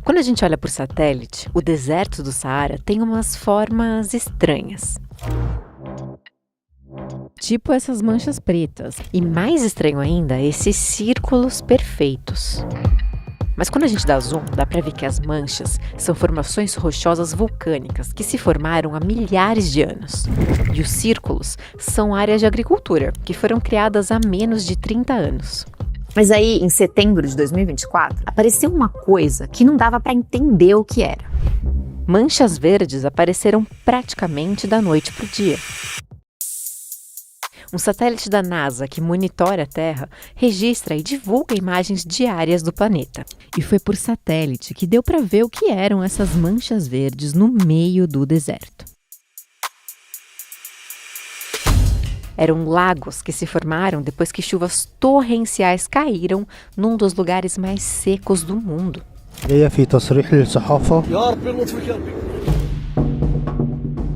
Quando a gente olha por satélite, o deserto do Saara tem umas formas estranhas. Tipo essas manchas pretas. E mais estranho ainda, esses círculos perfeitos. Mas quando a gente dá zoom, dá pra ver que as manchas são formações rochosas vulcânicas que se formaram há milhares de anos. E os círculos são áreas de agricultura, que foram criadas há menos de 30 anos. Mas aí, em setembro de 2024, apareceu uma coisa que não dava pra entender o que era. Manchas verdes apareceram praticamente da noite pro dia. Um satélite da NASA que monitora a Terra registra e divulga imagens diárias do planeta. E foi por satélite que deu para ver o que eram essas manchas verdes no meio do deserto. Eram lagos que se formaram depois que chuvas torrenciais caíram num dos lugares mais secos do mundo.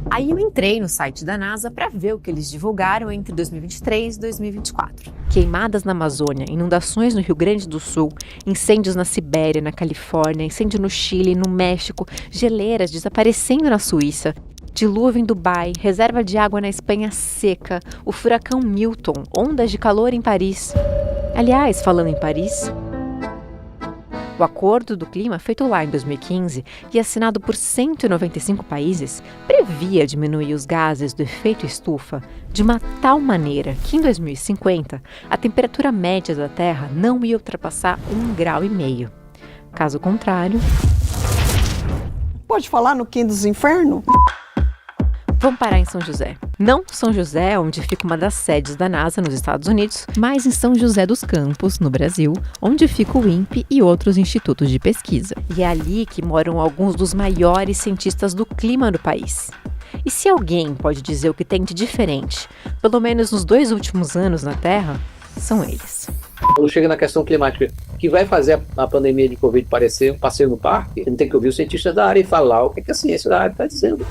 Aí eu entrei no site da NASA para ver o que eles divulgaram entre 2023 e 2024. Queimadas na Amazônia, inundações no Rio Grande do Sul, incêndios na Sibéria, na Califórnia, incêndio no Chile, no México, geleiras desaparecendo na Suíça, dilúvio em Dubai, reserva de água na Espanha seca, o furacão Milton, ondas de calor em Paris. Aliás, falando em Paris, o Acordo do Clima, feito lá em 2015 e assinado por 195 países, previa diminuir os gases do efeito estufa de uma tal maneira que, em 2050, a temperatura média da Terra não ia ultrapassar 1,5 graus. Caso contrário... Pode falar no Quinto dos Infernos? Vamos parar em São José. Não São José, onde fica uma das sedes da NASA nos Estados Unidos, mas em São José dos Campos, no Brasil, onde fica o INPE e outros institutos de pesquisa. E é ali que moram alguns dos maiores cientistas do clima do país. E se alguém pode dizer o que tem de diferente, pelo menos nos 2 últimos anos na Terra, são eles. Quando chega na questão climática, que vai fazer a pandemia de Covid parecer um passeio no parque, a gente tem que ouvir os cientistas da área e falar o que a ciência da área está dizendo.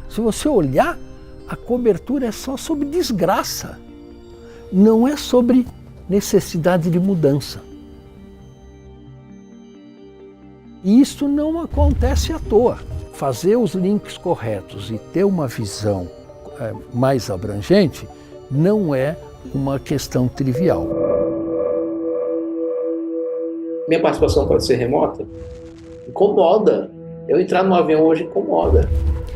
Se você olhar, a cobertura é só sobre desgraça, não é sobre necessidade de mudança. E isso não acontece à toa. Fazer os links corretos e ter uma visão mais abrangente não é uma questão trivial. Minha participação pode ser remota? Incomoda. Eu entrar no avião hoje incomoda.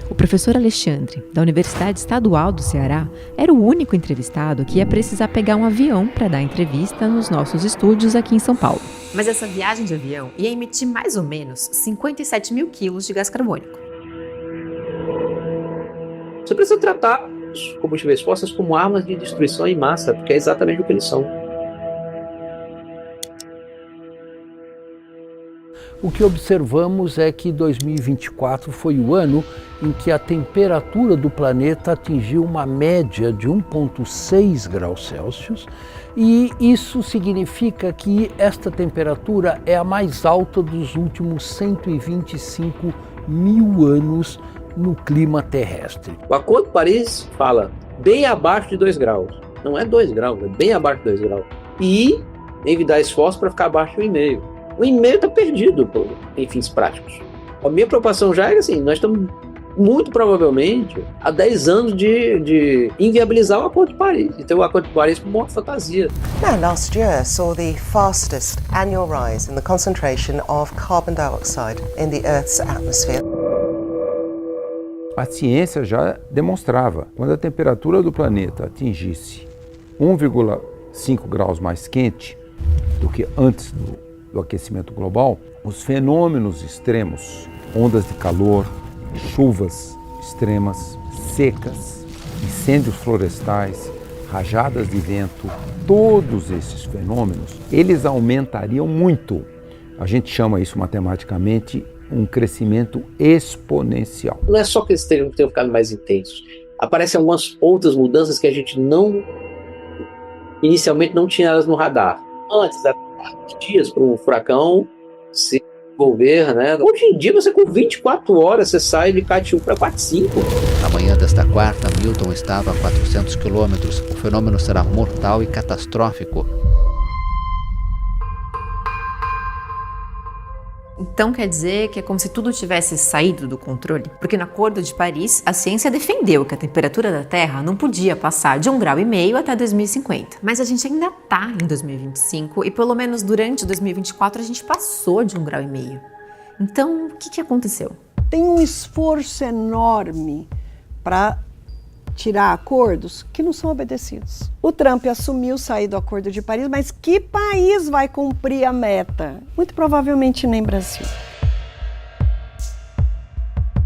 O professor Alexandre, da Universidade Estadual do Ceará, era o único entrevistado que ia precisar pegar um avião para dar entrevista nos nossos estúdios aqui em São Paulo. Mas essa viagem de avião ia emitir mais ou menos 57 mil quilos de gás carbônico. Você precisa tratar os combustíveis fósseis como armas de destruição em massa, porque é exatamente o que eles são. O que observamos é que 2024 foi o ano em que a temperatura do planeta atingiu uma média de 1,6 graus Celsius e isso significa que esta temperatura é a mais alta dos últimos 125 mil anos no clima terrestre. O Acordo de Paris fala bem abaixo de 2 graus. Não é 2 graus, é bem abaixo de 2 graus. E tem que dar esforço para ficar abaixo de 1,5. O 1,5 está perdido em fins práticos. A minha preocupação já é assim, nós estamos muito provavelmente há 10 anos de inviabilizar o Acordo de Paris. Então o Acordo de Paris como uma fantasia. Now, last year saw the fastest annual rise in the concentration of carbon dioxide in the Earth's atmosphere. A ciência já demonstrava, quando a temperatura do planeta atingisse 1,5 graus mais quente do que antes do aquecimento global, os fenômenos extremos, ondas de calor, chuvas extremas, secas, incêndios florestais, rajadas de vento, todos esses fenômenos, eles aumentariam muito. A gente chama isso matematicamente um crescimento exponencial. Não é só que eles tenham ficado mais intensos. Aparecem algumas outras mudanças que a gente inicialmente não tinha elas no radar. Antes, dias para o furacão ser desenvolver, né? Hoje em dia, você com 24 horas, você sai de Cat 1 para Cat 5. Na manhã desta quarta, Milton estava a 400 quilômetros. O fenômeno será mortal e catastrófico. Então quer dizer que é como se tudo tivesse saído do controle? Porque no Acordo de Paris, a ciência defendeu que a temperatura da Terra não podia passar de 1,5 graus até 2050. Mas a gente ainda está em 2025 e pelo menos durante 2024 a gente passou de 1,5 graus. Então, o que aconteceu? Tem um esforço enorme para tirar acordos que não são obedecidos. O Trump assumiu sair do Acordo de Paris, mas que país vai cumprir a meta? Muito provavelmente nem Brasil.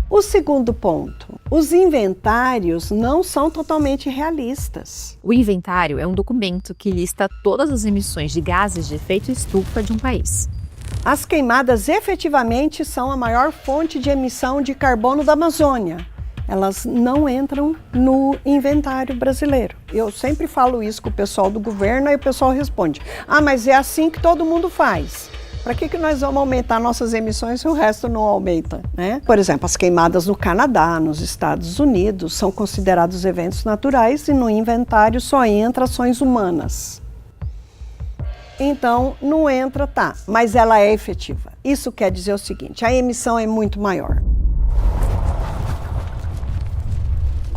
O segundo ponto, os inventários não são totalmente realistas. O inventário é um documento que lista todas as emissões de gases de efeito estufa de um país. As queimadas efetivamente são a maior fonte de emissão de carbono da Amazônia. Elas não entram no inventário brasileiro. Eu sempre falo isso com o pessoal do governo, aí o pessoal responde: mas é assim que todo mundo faz. Para que nós vamos aumentar nossas emissões se o resto não aumenta, né? Por exemplo, as queimadas no Canadá, nos Estados Unidos, são considerados eventos naturais e no inventário só entra ações humanas. Então, não entra, mas ela é efetiva. Isso quer dizer o seguinte: a emissão é muito maior.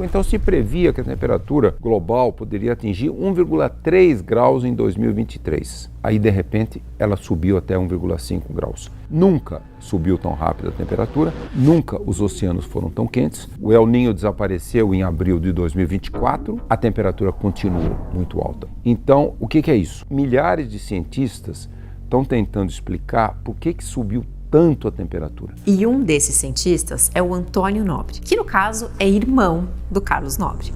Então se previa que a temperatura global poderia atingir 1,3 graus em 2023. Aí, de repente, ela subiu até 1,5 graus. Nunca subiu tão rápido a temperatura, nunca os oceanos foram tão quentes. O El Niño desapareceu em abril de 2024, a temperatura continuou muito alta. Então, o que é isso? Milhares de cientistas estão tentando explicar por que subiu tanto a temperatura. E um desses cientistas é o Antônio Nobre, que no caso é irmão do Carlos Nobre.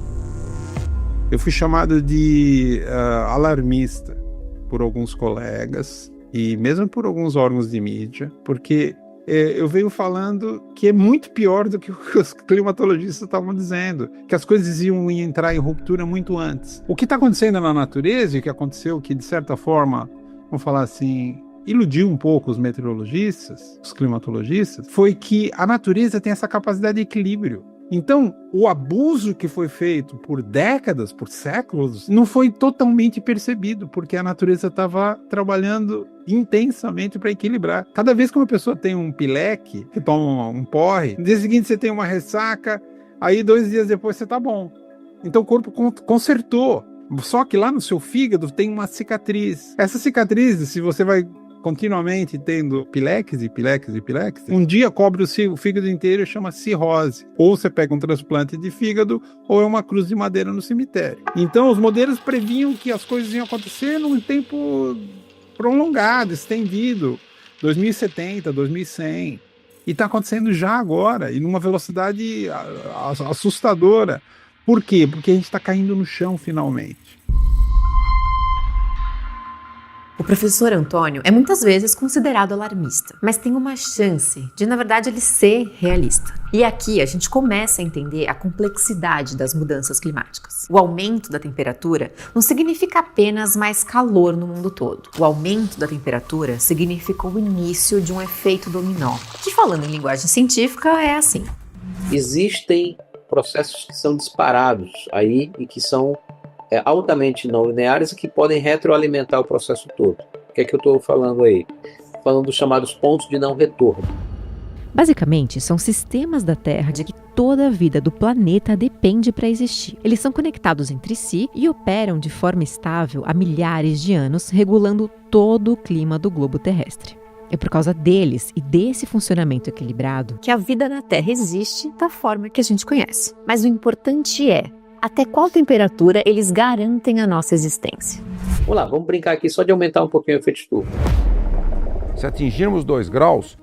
Eu fui chamado de alarmista por alguns colegas e mesmo por alguns órgãos de mídia, porque eu venho falando que é muito pior do que os climatologistas estavam dizendo, que as coisas iam entrar em ruptura muito antes. O que está acontecendo na natureza e que aconteceu que, de certa forma, vamos falar assim, iludiu um pouco os meteorologistas, os climatologistas, foi que a natureza tem essa capacidade de equilíbrio. Então, o abuso que foi feito por décadas, por séculos, não foi totalmente percebido, porque a natureza estava trabalhando intensamente para equilibrar. Cada vez que uma pessoa tem um pileque, que toma um porre, no dia seguinte você tem uma ressaca, aí 2 dias depois você está bom. Então o corpo consertou. Só que lá no seu fígado tem uma cicatriz. Essa cicatriz, se você vai continuamente tendo pileques, um dia cobre o fígado inteiro e chama cirrose. Ou você pega um transplante de fígado, ou é uma cruz de madeira no cemitério. Então os modelos previam que as coisas iam acontecer num tempo prolongado, estendido, 2070, 2100. E está acontecendo já agora, e numa velocidade assustadora. Por quê? Porque a gente está caindo no chão finalmente. O professor Antônio é muitas vezes considerado alarmista, mas tem uma chance de, na verdade, ele ser realista. E aqui a gente começa a entender a complexidade das mudanças climáticas. O aumento da temperatura não significa apenas mais calor no mundo todo. O aumento da temperatura significa o início de um efeito dominó, que, falando em linguagem científica, é assim. Existem processos que são disparados aí e que são altamente não lineares e que podem retroalimentar o processo todo. O que é que eu estou falando aí? Falando dos chamados pontos de não retorno. Basicamente, são sistemas da Terra de que toda a vida do planeta depende para existir. Eles são conectados entre si e operam de forma estável há milhares de anos, regulando todo o clima do globo terrestre. É por causa deles e desse funcionamento equilibrado que a vida na Terra existe da forma que a gente conhece. Mas o importante é até qual temperatura eles garantem a nossa existência. Vamos lá, vamos brincar aqui só de aumentar um pouquinho o efeito estufa. Se atingirmos 2 graus,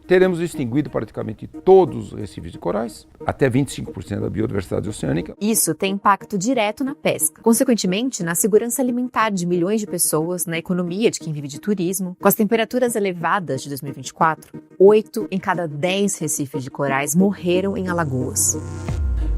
teremos extinguido praticamente todos os recifes de corais, até 25% da biodiversidade oceânica. Isso tem impacto direto na pesca, consequentemente na segurança alimentar de milhões de pessoas, na economia de quem vive de turismo. Com as temperaturas elevadas de 2024, 8 em cada 10 recifes de corais morreram em alagoas.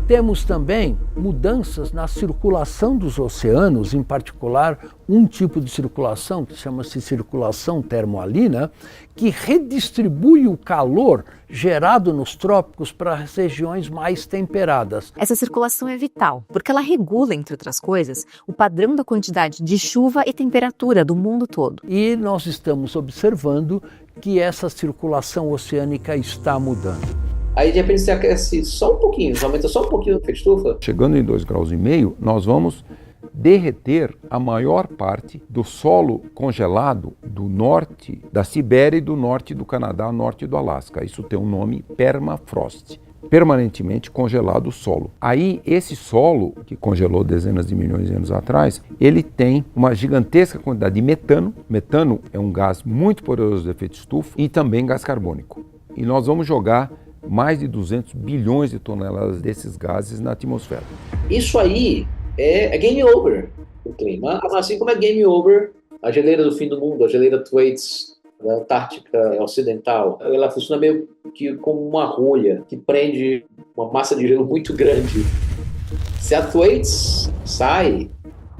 Temos também mudanças na circulação dos oceanos, em particular um tipo de circulação que chama-se circulação termoalina, que redistribui o calor gerado nos trópicos para as regiões mais temperadas. Essa circulação é vital, porque ela regula, entre outras coisas, o padrão da quantidade de chuva e temperatura do mundo todo. E nós estamos observando que essa circulação oceânica está mudando. Aí de repente você aquece só um pouquinho, aumenta só um pouquinho o efeito estufa. Chegando em 2,5 graus, nós vamos derreter a maior parte do solo congelado do norte da Sibéria e do norte do Canadá, norte do Alasca. Isso tem um nome permafrost. Permanentemente congelado o solo. Aí esse solo, que congelou dezenas de milhões de anos atrás, ele tem uma gigantesca quantidade de metano. Metano é um gás muito poderoso de efeito estufa e também gás carbônico. E nós vamos jogar mais de 200 bilhões de toneladas desses gases na atmosfera. Isso aí é game over o clima, assim como é game over a geleira do fim do mundo, a geleira Thwaites da Antártica Ocidental. Ela funciona meio que como uma rolha que prende uma massa de gelo muito grande. Se a Thwaites sai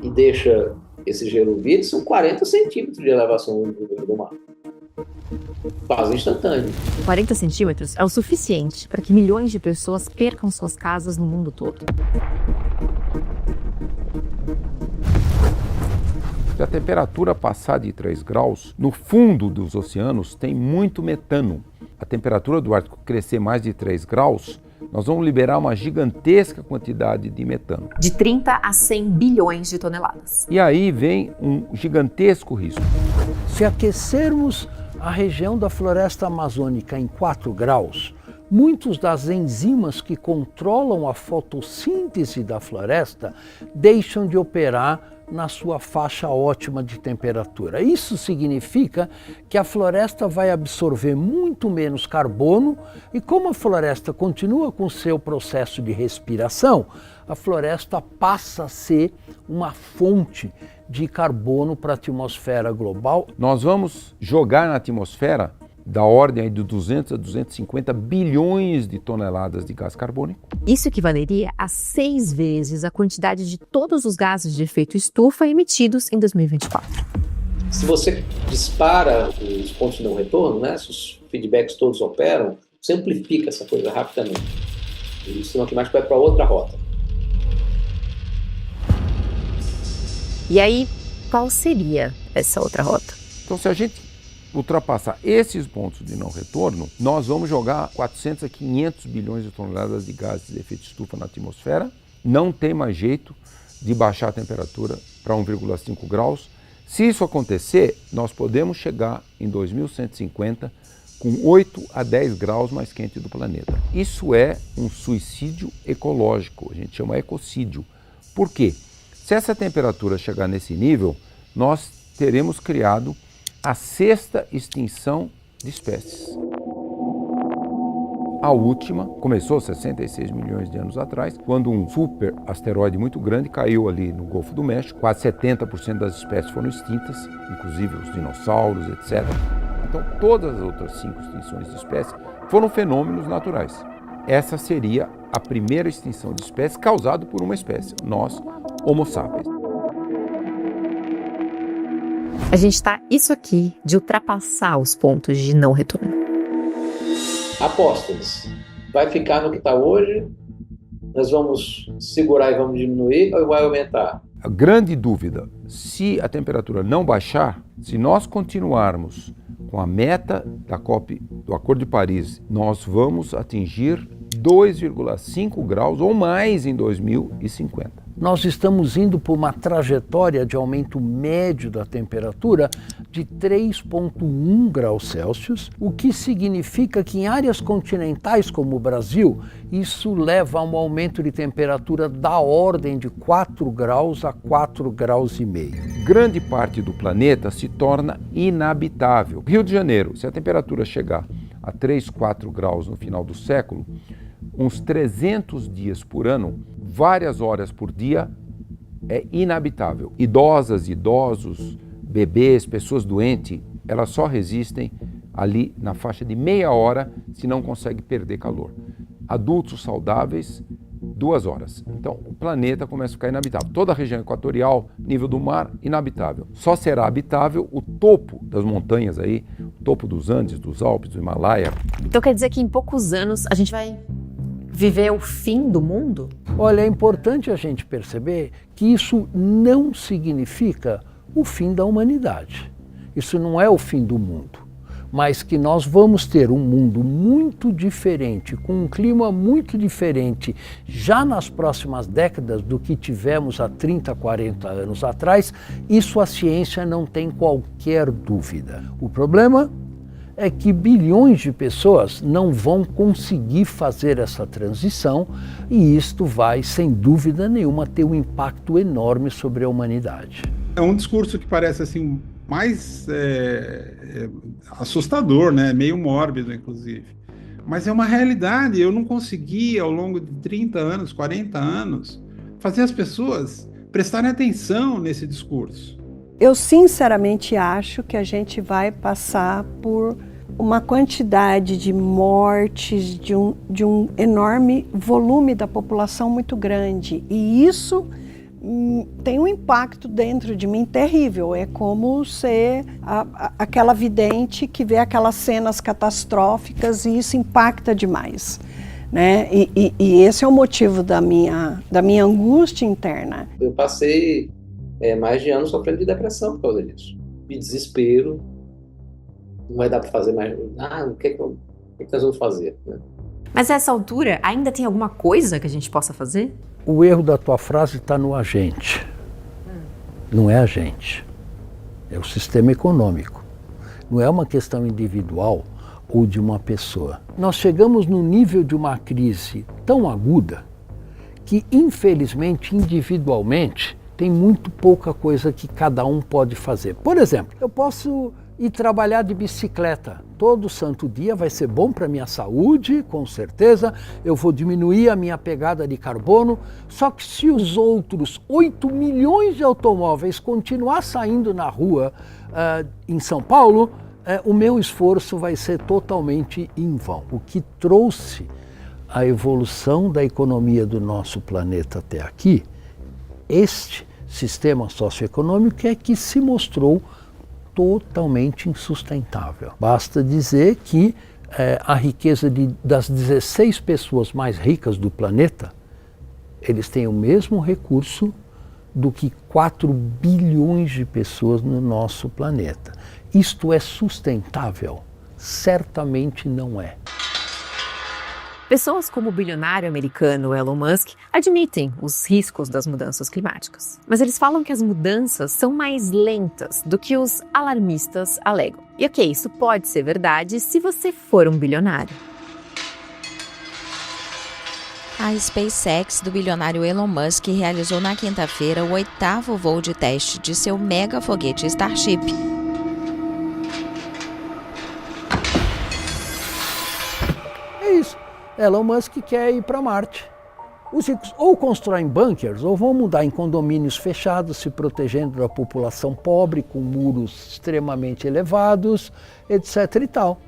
e deixa esse gelo vir, são 40 centímetros de elevação do nível do mar. Quase instantâneo. 40 centímetros é o suficiente para que milhões de pessoas percam suas casas no mundo todo. Se a temperatura passar de 3 graus, no fundo dos oceanos tem muito metano. A temperatura do Ártico crescer mais de 3 graus, nós vamos liberar uma gigantesca quantidade de metano. De 30 a 100 bilhões de toneladas. E aí vem um gigantesco risco. Se aquecermos a região da floresta amazônica em 4 graus, muitos das enzimas que controlam a fotossíntese da floresta deixam de operar na sua faixa ótima de temperatura. Isso significa que a floresta vai absorver muito menos carbono e, como a floresta continua com seu processo de respiração, a floresta passa a ser uma fonte de carbono para a atmosfera global. Nós vamos jogar na atmosfera da ordem de 200 a 250 bilhões de toneladas de gás carbônico. Isso equivaleria a 6 vezes a quantidade de todos os gases de efeito estufa emitidos em 2024. Se você dispara os pontos de não retorno, né, se os feedbacks todos operam, você amplifica essa coisa rapidamente. E o sistema climático vai para outra rota. E aí, qual seria essa outra rota? Então, se a gente ultrapassar esses pontos de não retorno, nós vamos jogar 400 a 500 bilhões de toneladas de gases de efeito estufa na atmosfera. Não tem mais jeito de baixar a temperatura para 1,5 graus. Se isso acontecer, nós podemos chegar em 2150 com 8 a 10 graus mais quente do planeta. Isso é um suicídio ecológico, a gente chama ecocídio. Por quê? Se essa temperatura chegar nesse nível, nós teremos criado a 6ª extinção de espécies. A última começou 66 milhões de anos atrás, quando um super asteroide muito grande caiu ali no Golfo do México. Quase 70% das espécies foram extintas, inclusive os dinossauros, etc. Então, todas as outras 5 extinções de espécies foram fenômenos naturais. Essa seria a primeira extinção de espécies causada por uma espécie, nós, Homo sapiens. A gente está isso aqui de ultrapassar os pontos de não retorno. Apostas. Vai ficar no que está hoje? Nós vamos segurar e vamos diminuir ou vai aumentar? A grande dúvida, se a temperatura não baixar, se nós continuarmos com a meta da COP, do Acordo de Paris, nós vamos atingir 2,5 graus ou mais em 2050. Nós estamos indo por uma trajetória de aumento médio da temperatura de 3,1 graus Celsius, o que significa que em áreas continentais como o Brasil, isso leva a um aumento de temperatura da ordem de 4 graus a 4,5 graus. Grande parte do planeta se torna inabitável. Rio de Janeiro, se a temperatura chegar a 3, 4 graus no final do século, uns 300 dias por ano, várias horas por dia, é inabitável. Idosas, idosos, bebês, pessoas doentes, elas só resistem ali na faixa de meia hora se não conseguem perder calor. Adultos saudáveis, 2 horas. Então, o planeta começa a ficar inabitável. Toda a região equatorial, nível do mar, inabitável. Só será habitável o topo das montanhas aí, o topo dos Andes, dos Alpes, do Himalaia. Então quer dizer que em poucos anos a gente vai Viver o fim do mundo? Olha, é importante a gente perceber que isso não significa o fim da humanidade. Isso não é o fim do mundo, mas que nós vamos ter um mundo muito diferente, com um clima muito diferente já nas próximas décadas do que tivemos há 30, 40 anos atrás. Isso a ciência não tem qualquer dúvida. O problema é que bilhões de pessoas não vão conseguir fazer essa transição e isto vai, sem dúvida nenhuma, ter um impacto enorme sobre a humanidade. É um discurso que parece assim mais assustador, né? Meio mórbido, inclusive. Mas é uma realidade. Eu não consegui, ao longo de 30 anos, 40 anos, fazer as pessoas prestarem atenção nesse discurso. Eu sinceramente acho que a gente vai passar por uma quantidade de mortes, de um enorme volume da população muito grande. E isso tem um impacto dentro de mim terrível. É como ser aquela vidente que vê aquelas cenas catastróficas e isso impacta demais, né? E esse é o motivo da minha angústia interna. Eu passei mais de anos sofrendo de depressão por causa disso. De desespero. Não vai dar para fazer mais. O que nós vamos fazer? Né? Mas a essa altura, ainda tem alguma coisa que a gente possa fazer? O erro da tua frase está no agente. Não é a gente. É o sistema econômico. Não é uma questão individual ou de uma pessoa. Nós chegamos no nível de uma crise tão aguda que, infelizmente, individualmente, tem muito pouca coisa que cada um pode fazer. Por exemplo, eu posso ir trabalhar de bicicleta todo santo dia, vai ser bom para a minha saúde, com certeza, eu vou diminuir a minha pegada de carbono, só que se os outros 8 milhões de automóveis continuar saindo na rua em São Paulo, o meu esforço vai ser totalmente em vão. O que trouxe a evolução da economia do nosso planeta até aqui, este sistema socioeconômico é que se mostrou totalmente insustentável. Basta dizer que a riqueza das 16 pessoas mais ricas do planeta, eles têm o mesmo recurso do que 4 bilhões de pessoas no nosso planeta. Isto é sustentável? Certamente não é. Pessoas como o bilionário americano Elon Musk admitem os riscos das mudanças climáticas. Mas eles falam que as mudanças são mais lentas do que os alarmistas alegam. E ok, isso pode ser verdade se você for um bilionário. A SpaceX do bilionário Elon Musk realizou na quinta-feira o 8º voo de teste de seu mega foguete Starship. É isso. Elon Musk quer ir para Marte. Os ricos ou constroem bunkers ou vão mudar em condomínios fechados, se protegendo da população pobre, com muros extremamente elevados, etc. e tal.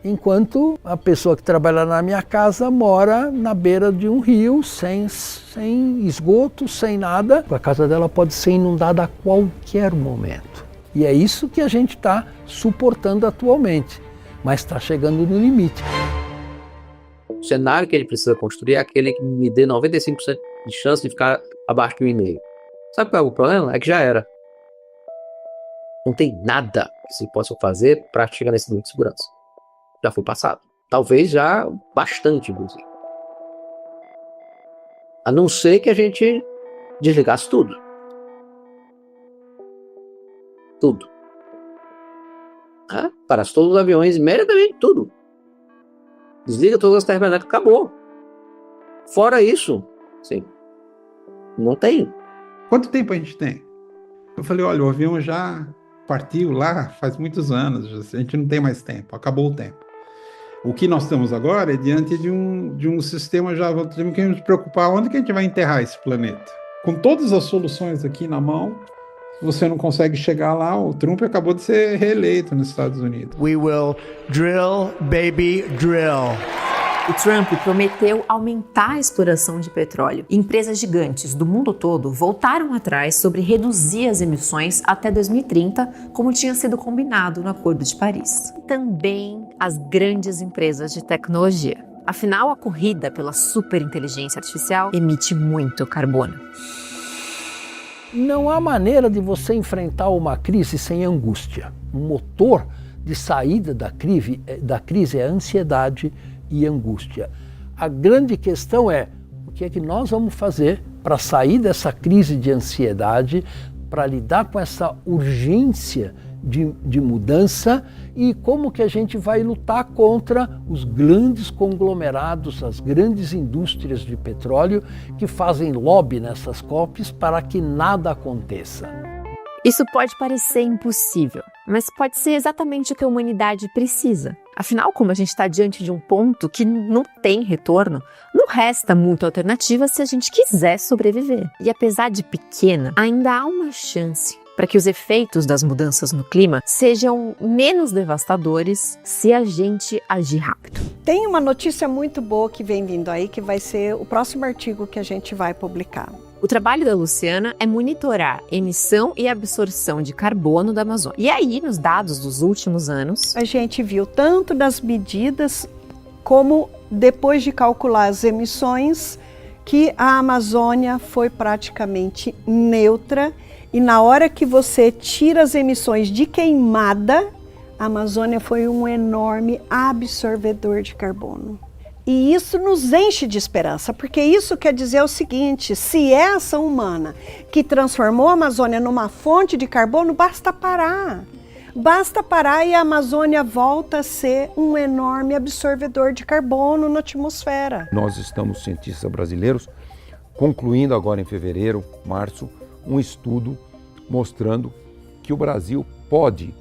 Enquanto a pessoa que trabalha na minha casa mora na beira de um rio, sem esgoto, sem nada. A casa dela pode ser inundada a qualquer momento. E é isso que a gente está suportando atualmente, mas está chegando no limite. O cenário que ele precisa construir é aquele que me dê 95% de chance de ficar abaixo de 1,5. Sabe qual é o problema? É que já era. Não tem nada que se possa fazer para chegar nesse nível de segurança. Já foi passado. Talvez já bastante, inclusive. A não ser que a gente desligasse tudo. Tudo. Parasse todos os aviões, imediatamente tudo. Desliga todas as termoelétricas, acabou. Fora isso, sim, não tem. Quanto tempo a gente tem? Eu falei, olha, o avião já partiu lá faz muitos anos, a gente não tem mais tempo, acabou o tempo. O que nós estamos agora é diante de um sistema já, temos que nos preocupar onde que a gente vai enterrar esse planeta. Com todas as soluções aqui na mão, você não consegue chegar lá. O Trump acabou de ser reeleito nos Estados Unidos. We will drill, baby, drill. O Trump prometeu aumentar a exploração de petróleo. Empresas gigantes do mundo todo voltaram atrás sobre reduzir as emissões até 2030, como tinha sido combinado no Acordo de Paris. Também as grandes empresas de tecnologia. Afinal, a corrida pela superinteligência artificial emite muito carbono. Não há maneira de você enfrentar uma crise sem angústia. O motor de saída da crise é a ansiedade e angústia. A grande questão é o que é que nós vamos fazer para sair dessa crise de ansiedade, para lidar com essa urgência de mudança e como que a gente vai lutar contra os grandes conglomerados, as grandes indústrias de petróleo que fazem lobby nessas COPs para que nada aconteça. Isso pode parecer impossível, mas pode ser exatamente o que a humanidade precisa. Afinal, como a gente está diante de um ponto que não tem retorno, não resta muita alternativa se a gente quiser sobreviver. E apesar de pequena, ainda há uma chance para que os efeitos das mudanças no clima sejam menos devastadores se a gente agir rápido. Tem uma notícia muito boa que vem vindo aí, que vai ser o próximo artigo que a gente vai publicar. O trabalho da Luciana é monitorar emissão e absorção de carbono da Amazônia. E aí, nos dados dos últimos anos, a gente viu tanto das medidas como depois de calcular as emissões, que a Amazônia foi praticamente neutra. E na hora que você tira as emissões de queimada, a Amazônia foi um enorme absorvedor de carbono. E isso nos enche de esperança, porque isso quer dizer o seguinte: se é a ação humana que transformou a Amazônia numa fonte de carbono, basta parar. Basta parar e a Amazônia volta a ser um enorme absorvedor de carbono na atmosfera. Nós estamos, cientistas brasileiros, concluindo agora em fevereiro, março, um estudo mostrando que o Brasil pode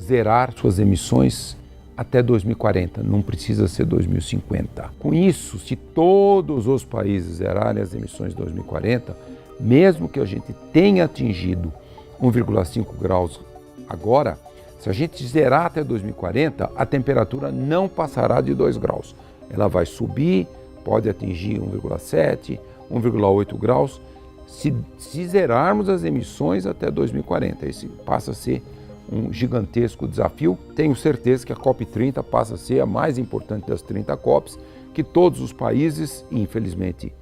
zerar suas emissões até 2040, não precisa ser 2050. Com isso, se todos os países zerarem as emissões em 2040, mesmo que a gente tenha atingido 1,5 graus agora, se a gente zerar até 2040, a temperatura não passará de 2 graus. Ela vai subir, pode atingir 1,7, 1,8 graus, se zerarmos as emissões até 2040. Esse passa a ser um gigantesco desafio. Tenho certeza que a COP30 passa a ser a mais importante das 30 COPs, que todos os países, infelizmente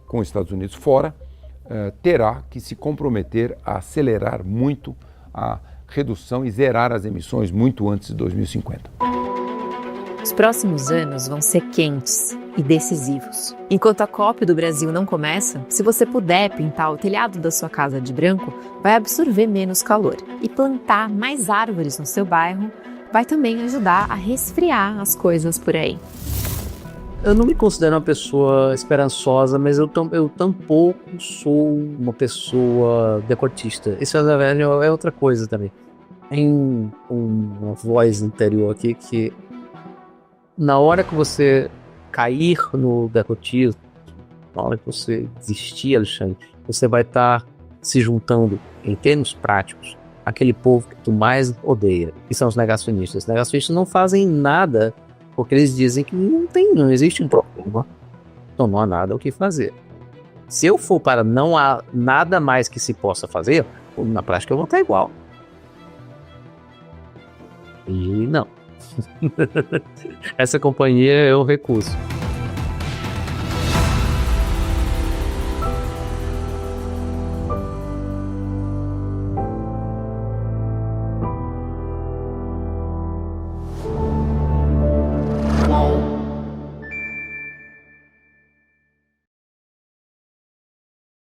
com os Estados Unidos fora, terá que se comprometer a acelerar muito a redução e zerar as emissões muito antes de 2050. Os próximos anos vão ser quentes e decisivos. Enquanto a COP do Brasil não começa, se você puder pintar o telhado da sua casa de branco, vai absorver menos calor. E plantar mais árvores no seu bairro vai também ajudar a resfriar as coisas por aí. Eu não me considero uma pessoa esperançosa, mas eu tampouco sou uma pessoa decotista. Isso, na verdade, é outra coisa também. Tem uma voz interior aqui que, na hora que você cair no decotismo, na hora que você desistir, Alexandre, você vai estar se juntando, em termos práticos, aquele povo que tu mais odeia, que são os negacionistas. Os negacionistas não fazem nada porque eles dizem que não existe um problema, então não há nada o que fazer. Se eu for para não há nada mais que se possa fazer, na prática eu vou estar igual. E não. Essa companhia eu recuso.